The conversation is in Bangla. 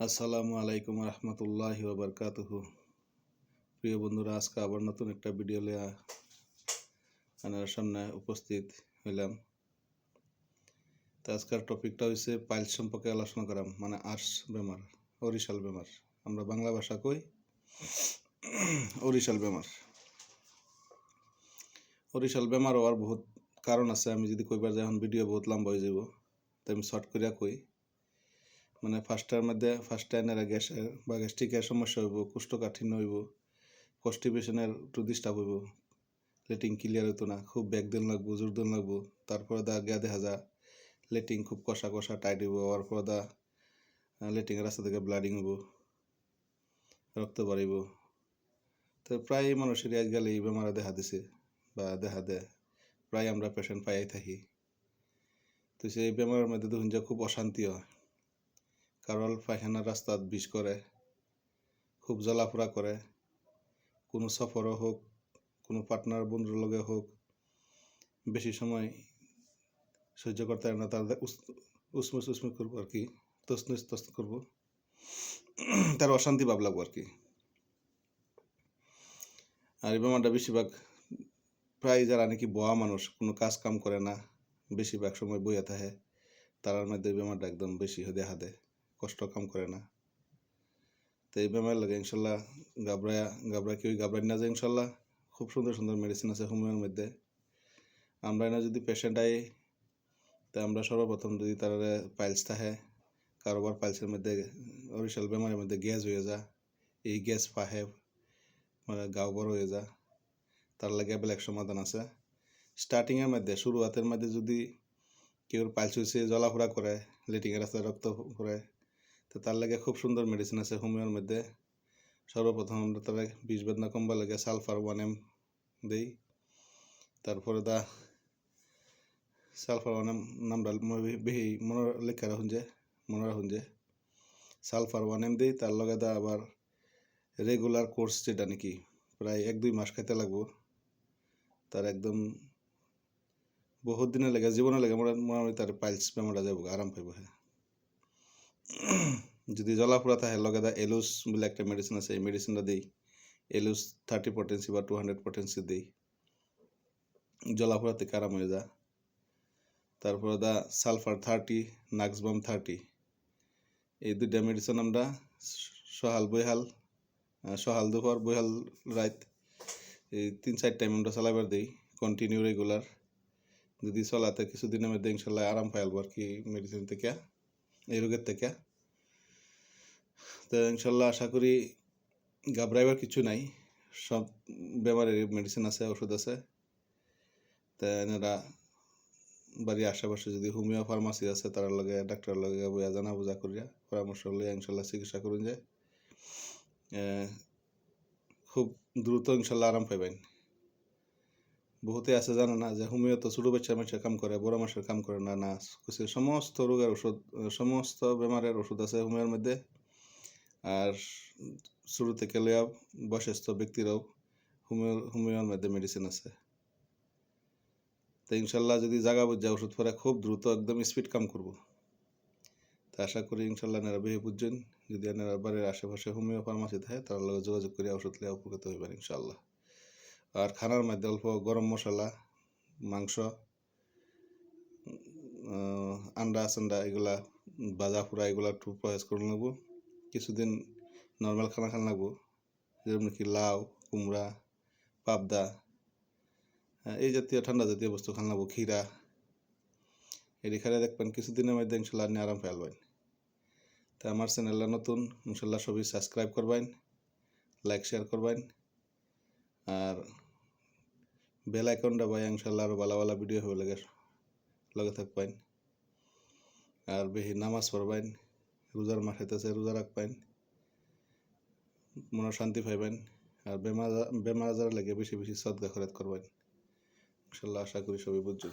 আসসালামু আলাইকুম রহমতুল্লাহি ওয়া বারাকাতুহু। প্রিয় বন্ধুরা, আজকে আবার নতুন একটা ভিডিও লিয়া আপনার সামনে উপস্থিত হইলাম। তো আজকের টপিকটা হয়েছে পাইলস সম্পর্কে আলোচনা করাম, মানে আর্স বেমার, অরিশাল বেমার। আমরা বাংলা ভাষা কই অরিশাল বেমার। অরিশাল বেমার হওয়ার বহুত কারণ আছে। আমি যদি কইবার যাই এখন ভিডিও বহুত লম্বা হয়ে যাব, তো আমি শর্ট করিয়া কই। মানে ফার্স্ট টাইমের গ্যাসের বা গ্যাস্ট্রিকের সমস্যা হইব, কোষ্ঠকাঠিন্য হইব, কনস্টিপেশনের একটু ডিস্টার্ব হইব, লেটিং ক্লিয়ার হইতো না, খুব ব্যাক দিন লাগবো, জোর দিন লাগবো। তারপরে গিয়া দেখা যায় লেটিং খুব কষা কষা টাইট হইব, হওয়ার পর লেটিংয়ের রাস্তা থেকে ব্লাডিং হইব, রক্ত বাড়িব। তো প্রায় মানুষেরই আজকাল এই বেমারে দেখা দিছে বা দেখা দেয়, প্রায় আমরা পেশেন্ট পাইয়াই থাকি। তো সেই বেমারের মধ্যে দেখুন যে খুব অশান্তি হয়, কারোর পায়খানার রাস্তাত বিষ করে, খুব জ্বলাফোড়া করে। কোনো সফরও হোক, কোনো পার্টনার বন্ধুর লগে হোক, বেশি সময় সহ্য করতে পারে না, তাদের উসমুস করবো আর কি, তসনুস করবো, তার অশান্তি ভাব লাগবো আর কি। আর এই বেমারটা বেশিরভাগ প্রায় যারা নাকি বয়া মানুষ, কোনো কাজ কাম করে না, বেশিরভাগ সময় বইয়া থাকে, তার মধ্যে এই বেমারটা একদম বেশি দেখা দেয়, কষ্ট কাম করে না। তো এই বেমার লাগে ইনশাল্লাহ কেউ ঘাবড়ায় না যায়। ইনশাল্লাহ খুব সুন্দর সুন্দর মেডিসিন আছে হোমিওর মধ্যে। আমরা না যদি পেশেন্ট আই, তা আমরা সর্বপ্রথম যদি তার পাইলস থাকে, কারোবার পাইলসের মধ্যে অরিশাল বেমারের মধ্যে গ্যাস হয়ে যা, এই গ্যাস ফাহে মানে গাও বড় হয়ে যা, তার লাগে বেলেগ সমাধান আছে। স্টার্টিংয়ের মধ্যে শুরুয়াতের মধ্যে যদি কেউ পাইলস হয়েছে, জ্বলাফোড়া করে, লেটিংয়ের রাস্তায় রক্ত করে, তো তার লাগে খুব সুন্দর মেডিসিন আছে হোমিওর মধ্যে। সর্বপ্রথম আমরা তারা বিষ বেদনা কমবার লাগে সালফার 1 mg দিই। তারপরে সালফার 1 mg নামটা বেশি মনে রাখুন যে সালফার 1 mg দিই। তার লগে আবার রেগুলার কোর্স, যেটা নাকি প্রায় 1-2 মাস খাইতে লাগবো। তার একদম বহুত দিনের লেগে, জীবনের লেগে মোটামুটি তার পাইলস বেমারটা যাবো, আরাম পাইব। হ্যাঁ, যদি জ্বলাফোড়া থাকে লগে এলুস বলে একটা মেডিসিন আছে, এই মেডিসিনটা দিই। এলুস 30 potency বা 200 potency দিই, জ্বলাফোড়া থেকে আরাম হয়ে যায়। তারপরে সালফার 30, নাক্সবাম 30, এই দুইটা মেডিসিন আমরা সহাল দুপুর বৈহাল রাত, এই 3-4 টাইম আমরা চালাবার দিই, কন্টিনিউ রেগুলার। যদি চলাতে কিছুদিনের মধ্যে ইনশাল্লাহ আরাম পাইলব আর কি মেডিসিন থেকে, এই রোগের থেকে। তো ইনশাল্লাহ আশা করি ঘাবড়াইবার কিছু নাই, সব বেমারের মেডিসিন আছে, ওষুধ আছে। তা এনারা বাড়ির আশেপাশে যদি হোমিও ফার্মাসি আছে, তার লগে ডাক্তারের লগে বইয়া জানা বোঝা করিয়া পরামর্শ লইয়া ইনশাল্লাহ চিকিৎসা করুন যে খুব দ্রুত ইনশাল্লাহ আরাম পাইবেন। বহুতে আছে জানো না যে হোমিও তো ছোটো বাচ্চা মানুষের কাম করে, বড় মানুষের কাম করে না। সমস্ত রোগের ওষুধ, সমস্ত বেমারের ওষুধ আছে হোমিওর মধ্যে। আর শুরু থেকে লইয়া বয়স্ক ব্যক্তিরাও হোমিওর মধ্যে মেডিসিন আছে। তো ইনশাল্লাহ যদি জাগা বুঝা ওষুধ পরে খুব দ্রুত একদম স্পিড কাম করবো। তা আশা করি ইনশাল্লাহ এনারা বেশি বুঝছেন। যদি এনারা বাড়ির আশেপাশে হোমিও ফার্মাসি থাকে, তার লগে যোগাযোগ করে ওষুধ লিয়ে উপকৃত হইবেন ইনশাল্লাহ। আর খানার মধ্যে অল্প গরম মশলা, মাংস, আন্ডা সান্ডা, এগুলা ভাজা পোড়া, এগুলা একটু প্রসেস করে নেবো। কিছুদিন নর্মাল খানা খান লাগবো, যেরকম কি লাউ, কুমড়া, পাবদা, এই জাতীয় ঠান্ডা জাতীয় বস্তু খান লাগবো, ক্ষীরা। এটি খেলে দেখবেন কিছুদিনের মধ্যে ইনশাল্লাহ আপনি আরাম পাইলবেন। তা আমার চ্যানেলটা নতুন, ইনশাল্লাহ সবই সাবস্ক্রাইব করবেন, লাইক শেয়ার করবেন, আর বেল আইকনটা ভাই ইনশাল্লাহ আরও ভালো ভালো ভিডিও হয়ে লগে থাকবেন। আর বেশি নামাজ পড়বেন, রোজার মাস হইতেছে, রোজা রাখবেন, মনে শান্তি পাইবেন। আর বেমার আজার লাগে বেশি বেশি সদকা খরচ করবেন ইনশাল্লাহ। আশা করি সবই বুঝছেন।